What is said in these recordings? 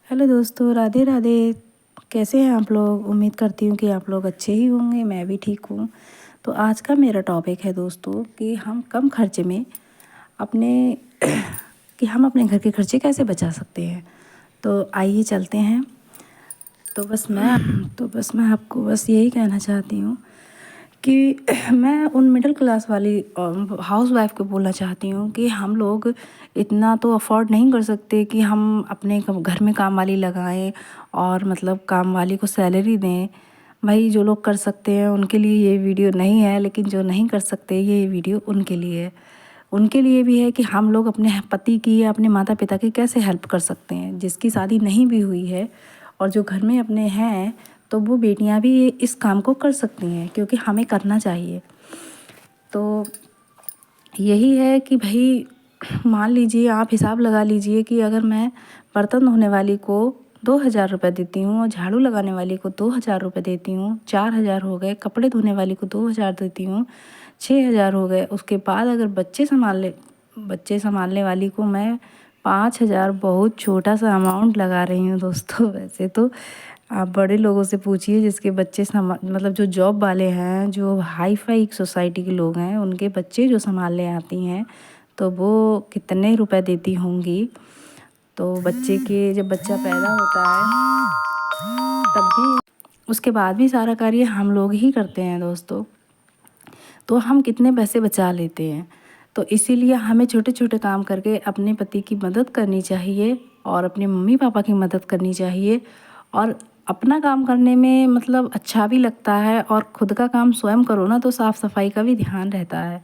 Hello दोस्तों, राधे राधे। कैसे हैं आप लोग? उम्मीद करती हूँ कि आप लोग अच्छे ही होंगे। मैं भी ठीक हूँ। तो आज का मेरा टॉपिक है दोस्तों कि हम कम खर्चे में अपने कि हम अपने घर के खर्चे कैसे बचा सकते हैं। तो आइए चलते हैं। तो बस मैं आपको बस यही कहना चाहती हूँ कि मैं उन मिडिल क्लास वाली हाउस वाइफ को बोलना चाहती हूँ कि हम लोग इतना तो अफोर्ड नहीं कर सकते कि हम अपने घर में काम वाली लगाएं और मतलब काम वाली को सैलरी दें। भाई, जो लोग कर सकते हैं उनके लिए ये वीडियो नहीं है, लेकिन जो नहीं कर सकते ये वीडियो उनके लिए है। उनके लिए भी है कि हम लोग अपने पति की या अपने माता पिता की कैसे हेल्प कर सकते हैं। जिसकी शादी नहीं भी हुई है और जो घर में अपने हैं, तो वो बेटियां भी इस काम को कर सकती हैं, क्योंकि हमें करना चाहिए। तो यही है कि भाई, मान लीजिए, आप हिसाब लगा लीजिए कि अगर मैं बर्तन धोने वाली को 2,000 रुपये देती हूँ और झाड़ू लगाने वाली को 2,000 रुपये देती हूँ, 4,000 हो गए। कपड़े धोने वाली को 2,000 देती हूँ, 6,000 हो गए। उसके बाद अगर बच्चे संभालने वाली को मैं 5,000, बहुत छोटा सा अमाउंट लगा रही हूँ दोस्तों। वैसे तो आप बड़े लोगों से पूछिए जिसके बच्चे मतलब जो जॉब वाले हैं, जो हाई फाई सोसाइटी के लोग हैं, उनके बच्चे जो संभालने आती हैं तो वो कितने रुपए देती होंगी। तो बच्चे के जब बच्चा पैदा होता है तब भी, उसके बाद भी सारा कार्य हम लोग ही करते हैं दोस्तों। तो हम कितने पैसे बचा लेते हैं। तो इसीलिए हमें छोटे छोटे काम करके अपने पति की मदद करनी चाहिए और अपने मम्मी पापा की मदद करनी चाहिए। और अपना काम करने में मतलब अच्छा भी लगता है, और खुद का काम स्वयं करो ना तो साफ़ सफाई का भी ध्यान रहता है।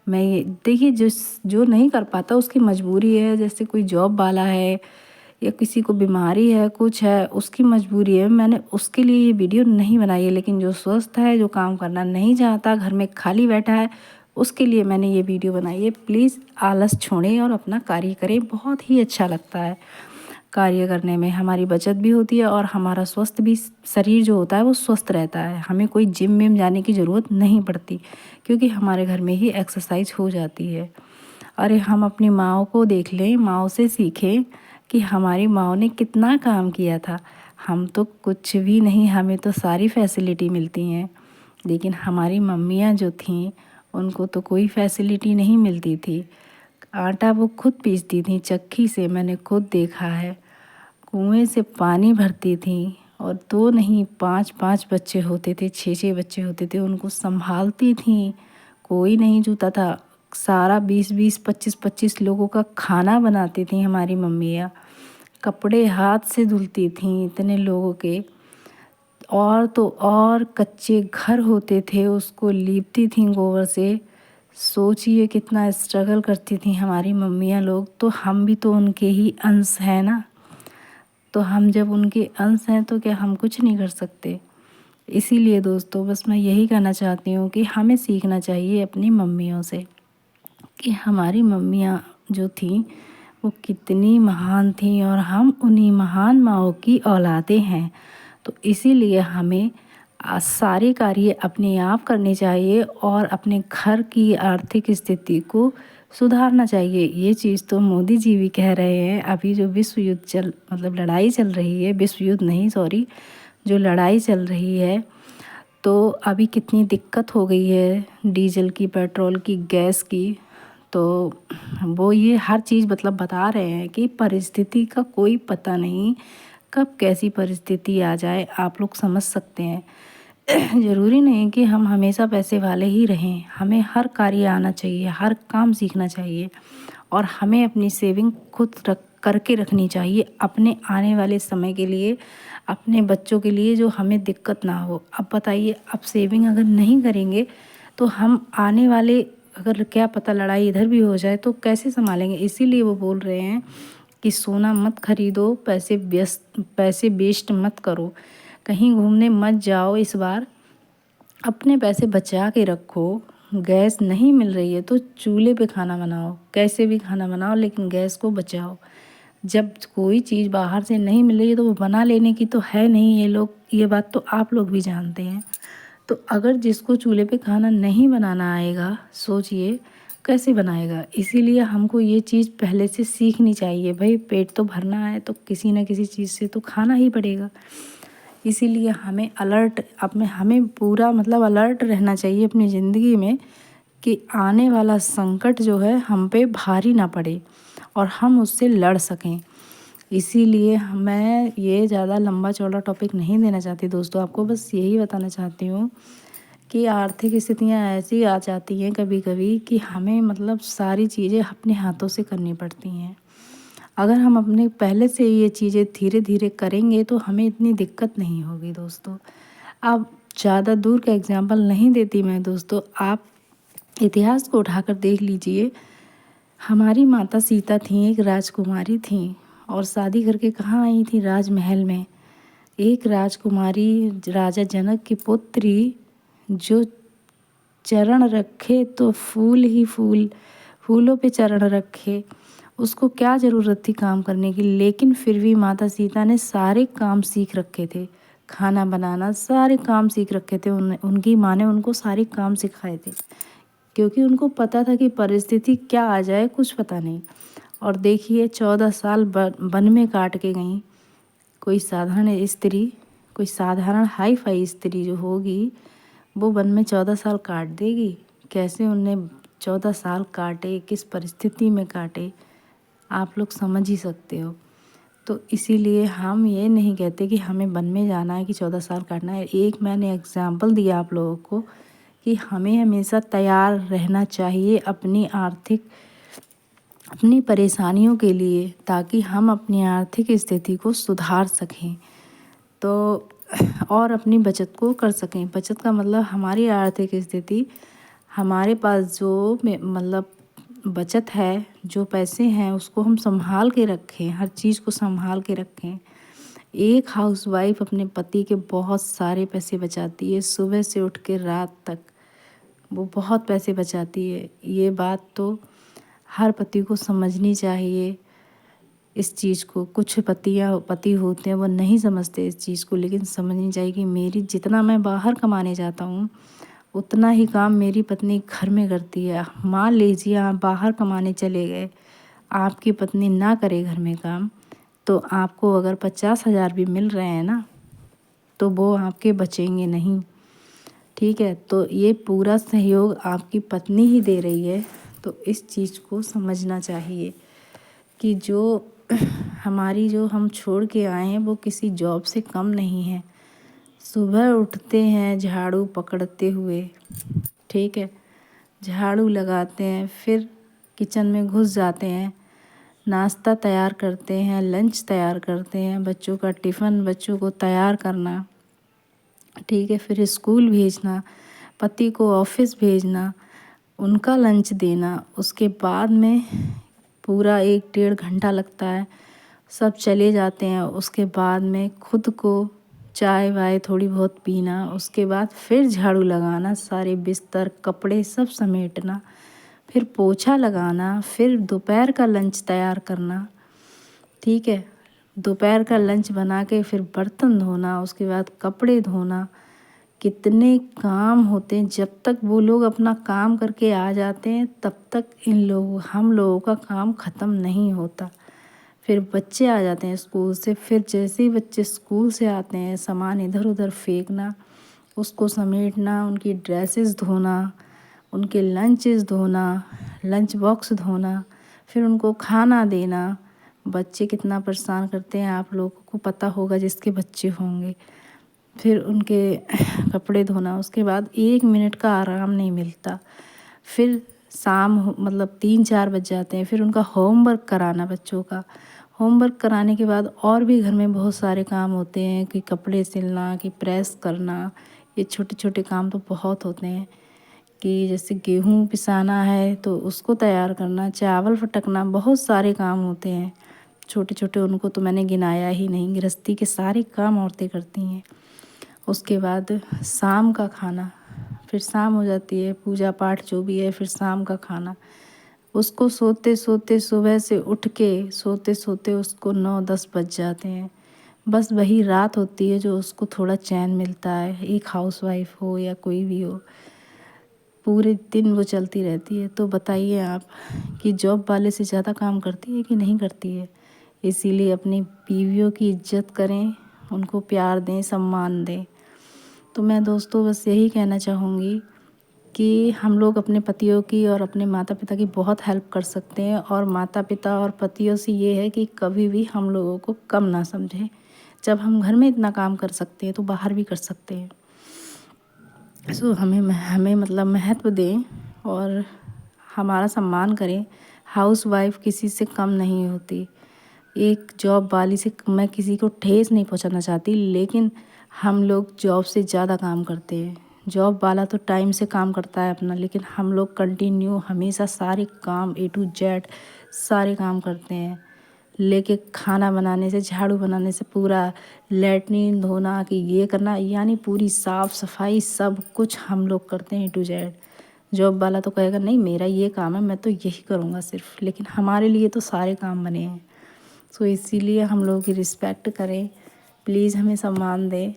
मैं ये देखिए, जो नहीं कर पाता उसकी मजबूरी है। जैसे कोई जॉब वाला है या किसी को बीमारी है, कुछ है, उसकी मजबूरी है। मैंने उसके लिए ये वीडियो नहीं बनाई है। लेकिन जो स्वस्थ है, जो काम करना नहीं चाहता, घर में खाली बैठा है, उसके लिए मैंने ये वीडियो बनाई है। प्लीज़ आलस छोड़ें और अपना कार्य करें। बहुत ही अच्छा लगता है कार्य करने में। हमारी बचत भी होती है और हमारा स्वस्थ भी, शरीर जो होता है वो स्वस्थ रहता है। हमें कोई जिम विम जाने की ज़रूरत नहीं पड़ती, क्योंकि हमारे घर में ही एक्सरसाइज हो जाती है। अरे, हम अपनी माँओं को देख लें, माँओं से सीखें कि हमारी माँओं ने कितना काम किया था। हम तो कुछ भी नहीं, हमें तो सारी फैसिलिटी मिलती हैं। लेकिन हमारी मम्मियाँ जो थीं, उनको तो कोई फैसिलिटी नहीं मिलती थी। आटा वो खुद पीसती थीं चक्की से, मैंने खुद देखा है। कुएं से पानी भरती थीं, और 2 नहीं 5-5 बच्चे होते थे, 6-6 बच्चे होते थे, उनको संभालती थीं। कोई नहीं जूता था। सारा 20-20, 25-25 लोगों का खाना बनाती थीं हमारी मम्मियाँ। कपड़े हाथ से धुलती थीं इतने लोगों के। और तो और कच्चे घर होते थे, उसको लीपती थीं गोबर से। सोचिए कितना स्ट्रगल करती थी हमारी मम्मियाँ लोग। तो हम भी तो उनके ही अंश हैं ना। तो हम जब उनके अंश हैं तो क्या हम कुछ नहीं कर सकते? इसीलिए दोस्तों, बस मैं यही कहना चाहती हूँ कि हमें सीखना चाहिए अपनी मम्मियों से कि हमारी मम्मियाँ जो थीं वो कितनी महान थीं, और हम उन्हीं महान माँओं की औलादें हैं। तो इसीलिए हमें सारे कार्य अपने आप करने चाहिए और अपने घर की आर्थिक स्थिति को सुधारना चाहिए। ये चीज़ तो मोदी जी भी कह रहे हैं। अभी जो विश्व युद्ध मतलब लड़ाई चल रही है, विश्व युद्ध नहीं, सॉरी, जो लड़ाई चल रही है, तो अभी कितनी दिक्कत हो गई है डीजल की, पेट्रोल की, गैस की। तो वो ये हर चीज़ मतलब बता रहे हैं कि परिस्थिति का कोई पता नहीं, कब कैसी परिस्थिति आ जाए, आप लोग समझ सकते हैं। ज़रूरी नहीं कि हम हमेशा पैसे वाले ही रहें। हमें हर कार्य आना चाहिए, हर काम सीखना चाहिए, और हमें अपनी सेविंग खुद करके रखनी चाहिए अपने आने वाले समय के लिए, अपने बच्चों के लिए, जो हमें दिक्कत ना हो। अब बताइए, अब सेविंग अगर नहीं करेंगे तो हम आने वाले, अगर क्या पता लड़ाई इधर भी हो जाए तो कैसे संभालेंगे। इसीलिए वो बोल रहे हैं कि सोना मत खरीदो, पैसे वेस्ट मत करो, कहीं घूमने मत जाओ इस बार, अपने पैसे बचा के रखो। गैस नहीं मिल रही है तो चूल्हे पे खाना बनाओ, कैसे भी खाना बनाओ, लेकिन गैस को बचाओ। जब कोई चीज़ बाहर से नहीं मिल रही है तो वो बना लेने की तो है नहीं। ये बात तो आप लोग भी जानते हैं। तो अगर जिसको चूल्हे पे खाना नहीं बनाना आएगा, सोचिए कैसे बनाएगा। इसीलिए हमको ये चीज़ पहले से सीखनी चाहिए। भाई पेट तो भरना है तो किसी न किसी चीज़ से तो खाना ही पड़ेगा। इसीलिए हमें अलर्ट हमें पूरा मतलब अलर्ट रहना चाहिए अपनी ज़िंदगी में कि आने वाला संकट जो है हम पे भारी ना पड़े और हम उससे लड़ सकें। इसीलिए मैं ये ज़्यादा लंबा चौड़ा टॉपिक नहीं देना चाहती दोस्तों, आपको बस यही बताना चाहती हूँ कि आर्थिक स्थितियाँ ऐसी आ जाती हैं कभी कभी कि हमें मतलब सारी चीज़ें अपने हाथों से करनी पड़ती हैं। अगर हम अपने पहले से ये चीज़ें धीरे धीरे करेंगे तो हमें इतनी दिक्कत नहीं होगी दोस्तों। अब ज़्यादा दूर का एग्जाम्पल नहीं देती मैं दोस्तों, आप इतिहास को उठाकर देख लीजिए। हमारी माता सीता थीं, एक राजकुमारी थीं और शादी करके कहाँ आई थी, राजमहल में। एक राजकुमारी राजा जनक की पुत्री जो चरण रखे तो फूल ही फूल, फूलों पे चरण रखे, उसको क्या ज़रूरत थी काम करने की। लेकिन फिर भी माता सीता ने सारे काम सीख रखे थे, खाना बनाना सारे काम सीख रखे थे। उनकी माँ ने उनको सारे काम सिखाए थे क्योंकि उनको पता था कि परिस्थिति क्या आ जाए कुछ पता नहीं। और देखिए 14 साल वन में काट के गईं। कोई साधारण स्त्री, कोई साधारण हाई फाई स्त्री जो होगी वो वन में 14 साल काट देगी। कैसे उनने 14 साल काटे, किस परिस्थिति में काटे, आप लोग समझ ही सकते हो। तो इसीलिए हम ये नहीं कहते कि हमें वन में जाना है कि 14 साल काटना है। एक मैंने एग्जाम्पल दिया आप लोगों को कि हमें हमेशा तैयार रहना चाहिए अपनी परेशानियों के लिए, ताकि हम अपनी आर्थिक स्थिति को सुधार सकें तो और अपनी बचत को कर सकें। बचत का मतलब हमारी आर्थिक स्थिति, हमारे पास जो मतलब बचत है, जो पैसे हैं उसको हम संभाल के रखें, हर चीज़ को संभाल के रखें। एक हाउसवाइफ अपने पति के बहुत सारे पैसे बचाती है, सुबह से उठ के रात तक वो बहुत पैसे बचाती है। ये बात तो हर पति को समझनी चाहिए इस चीज़ को। कुछ पति होते हैं वो नहीं समझते इस चीज़ को, लेकिन समझनी चाहिए कि मेरी जितना मैं बाहर कमाने जाता हूँ उतना ही काम मेरी पत्नी घर में करती है। मान लीजिए आप बाहर कमाने चले गए, आपकी पत्नी ना करे घर में काम, तो आपको अगर 50,000 भी मिल रहे हैं ना तो वो आपके बचेंगे नहीं। ठीक है, तो ये पूरा सहयोग आपकी पत्नी ही दे रही है। तो इस चीज़ को समझना चाहिए कि जो जो हम छोड़ के आए हैं वो किसी जॉब से कम नहीं है। सुबह उठते हैं झाड़ू पकड़ते हुए, ठीक है, झाड़ू लगाते हैं, फिर किचन में घुस जाते हैं, नाश्ता तैयार करते हैं, लंच तैयार करते हैं, बच्चों का टिफ़िन, बच्चों को तैयार करना, ठीक है, फिर स्कूल भेजना, पति को ऑफिस भेजना, उनका लंच देना। उसके बाद में पूरा 1-1.5 घंटा लगता है, सब चले जाते हैं। उसके बाद में खुद को चाय वाय थोड़ी बहुत पीना, उसके बाद फिर झाड़ू लगाना, सारे बिस्तर कपड़े सब समेटना, फिर पोछा लगाना, फिर दोपहर का लंच तैयार करना, ठीक है, दोपहर का लंच बना के फिर बर्तन धोना, उसके बाद कपड़े धोना। कितने काम होते हैं। जब तक वो लोग अपना काम करके आ जाते हैं तब तक हम लोगों का काम ख़त्म नहीं होता। फिर बच्चे आ जाते हैं स्कूल से, फिर जैसे ही बच्चे स्कूल से आते हैं सामान इधर उधर फेंकना, उसको समेटना, उनकी ड्रेसेस धोना, उनके लंचेस धोना, लंच बॉक्स धोना, फिर उनको खाना देना। बच्चे कितना परेशान करते हैं आप लोगों को पता होगा जिसके बच्चे होंगे। फिर उनके कपड़े धोना, उसके बाद 1 मिनट का आराम नहीं मिलता। फिर शाम मतलब 3-4 बज जाते हैं, फिर उनका होमवर्क कराना, बच्चों का होमवर्क कराने के बाद और भी घर में बहुत सारे काम होते हैं कि कपड़े सिलना, कि प्रेस करना। ये छोटे छोटे काम तो बहुत होते हैं कि जैसे गेहूँ पिसाना है तो उसको तैयार करना, चावल फटकना, बहुत सारे काम होते हैं छोटे छोटे। उनको तो मैंने गिनाया ही नहीं। गृहस्थी के सारे काम औरतें करती हैं। उसके बाद शाम का खाना, फिर शाम हो जाती है, पूजा पाठ जो भी है, फिर शाम का खाना। उसको सोते सोते सुबह से उठ के सोते सोते उसको 9-10 बज जाते हैं। बस वही रात होती है जो उसको थोड़ा चैन मिलता है, एक हाउसवाइफ हो या कोई भी हो। पूरे दिन वो चलती रहती है। तो बताइए आप कि जॉब वाले से ज़्यादा काम करती है कि नहीं करती है। इसीलिए अपनी बीवियों की इज्जत करें, उनको प्यार दें, सम्मान दें। तो मैं दोस्तों बस यही कहना चाहूँगी कि हम लोग अपने पतियों की और अपने माता पिता की बहुत हेल्प कर सकते हैं, और माता पिता और पतियों से ये है कि कभी भी हम लोगों को कम ना समझें। जब हम घर में इतना काम कर सकते हैं तो बाहर भी कर सकते हैं। सो हमें मतलब महत्व दें और हमारा सम्मान करें। हाउसवाइफ किसी से कम नहीं होती। एक जॉब वाली से मैं किसी को ठेस नहीं पहुंचाना चाहती, लेकिन हम लोग जॉब से ज़्यादा काम करते हैं। जॉब वाला तो टाइम से काम करता है अपना, लेकिन हम लोग कंटिन्यू हमेशा सारे काम A to Z सारे काम करते हैं। लेके खाना बनाने से, झाड़ू बनाने से, पूरा लैट्रिन धोना कि ये करना, यानी पूरी साफ़ सफाई सब कुछ हम लोग करते हैं A to Z। जॉब वाला तो कहेगा नहीं मेरा ये काम है, मैं तो यही करूँगा सिर्फ, लेकिन हमारे लिए तो सारे काम बने हैं। सो इसीलिए हम लोगों की रिस्पेक्ट करें, प्लीज़ हमें सम्मान दें।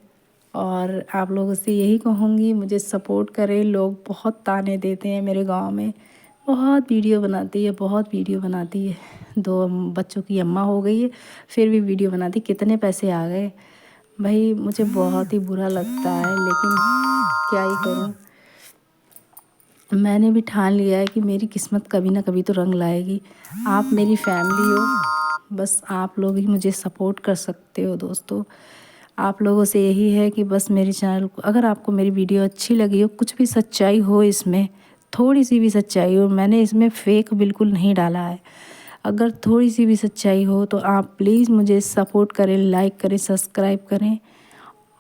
और आप लोगों से यही कहूँगी, मुझे सपोर्ट करें। लोग बहुत ताने देते हैं मेरे गांव में, बहुत वीडियो बनाती है, बहुत वीडियो बनाती है। 2 बच्चों की अम्मा हो गई है, फिर भी वीडियो बनाती, कितने पैसे आ गए। भाई मुझे बहुत ही बुरा लगता है, लेकिन क्या ही करूँ। मैंने भी ठान लिया है कि मेरी किस्मत कभी ना कभी तो रंग लाएगी। आप मेरी फैमिली हो, बस आप लोग ही मुझे सपोर्ट कर सकते हो दोस्तों। आप लोगों से यही है कि बस मेरे चैनल को, अगर आपको मेरी वीडियो अच्छी लगी हो, कुछ भी सच्चाई हो इसमें, थोड़ी सी भी सच्चाई हो, मैंने इसमें फेक बिल्कुल नहीं डाला है, अगर थोड़ी सी भी सच्चाई हो तो आप प्लीज़ मुझे सपोर्ट करें, लाइक करें, सब्सक्राइब करें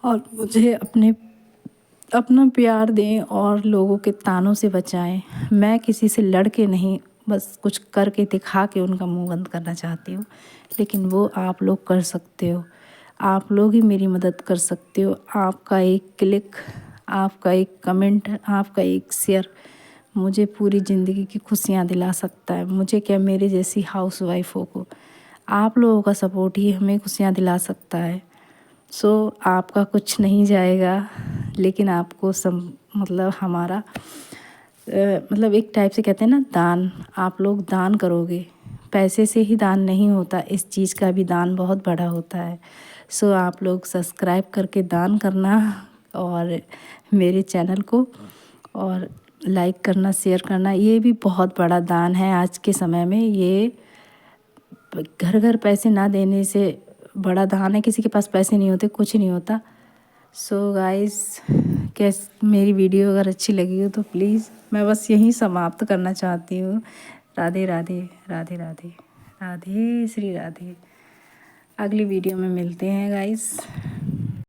और मुझे अपना प्यार दें और लोगों के तानों से बचाएं। मैं किसी से लड़ के नहीं, बस कुछ करके दिखा के उनका मुंह बंद करना चाहती हूँ, लेकिन वो आप लोग कर सकते हो। आप लोग ही मेरी मदद कर सकते हो। आपका एक क्लिक, आपका एक कमेंट, आपका एक शेयर मुझे पूरी ज़िंदगी की खुशियाँ दिला सकता है। मुझे क्या, मेरे जैसी हाउसवाइफों को आप लोगों का सपोर्ट ही हमें खुशियाँ दिला सकता है। सो आपका कुछ नहीं जाएगा, लेकिन आपको मतलब हमारा मतलब एक टाइप से कहते हैं ना दान, आप लोग दान करोगे। पैसे से ही दान नहीं होता, इस चीज़ का भी दान बहुत बड़ा होता है। सो आप लोग सब्सक्राइब करके दान करना और मेरे चैनल को, और लाइक करना, शेयर करना, ये भी बहुत बड़ा दान है आज के समय में। ये घर घर पैसे ना देने से बड़ा दान है। किसी के पास पैसे नहीं होते, कुछ नहीं होता। सो गाइस, मेरी वीडियो अगर अच्छी लगी हो तो प्लीज़, मैं बस यहीं समाप्त करना चाहती हूँ। राधे राधे, राधे राधे, राधे श्री राधे। अगली वीडियो में मिलते हैं गाइस।